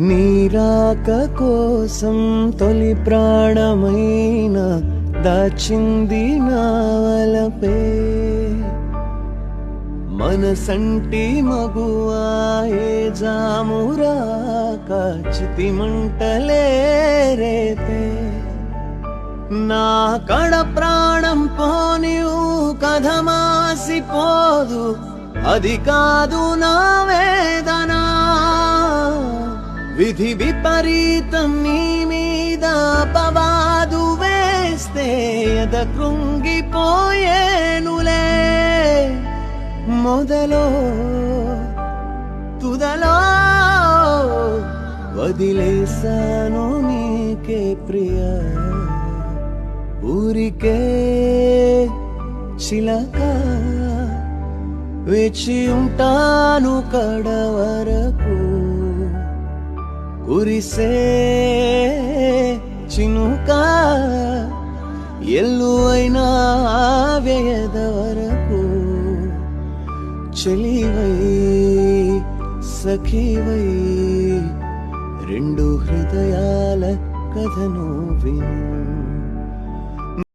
నీరాక కోసం తొలి ప్రాణమైన దాచింది నావలపే మనసంటి మగువాయే జామురాక చితి మంటలే రేపే నా కడ ప్రాణం పోనివు కథ మాసిపోదు అది కాదు నా వేదన విధి విపరీతం నీ మీద పవాదు వేస్తే ఎద కృంగిపోయేనులే మొదలో తుదలో వదిలేసాను నీకే ప్రియా ఊరికే చిలక వేచి ఉంటాను కడ వరకు కురిసే చినుక ఎల్లు అయినా వ్యయద వరకు చెలివై సఖివై రెండు హృదయాల కథను విను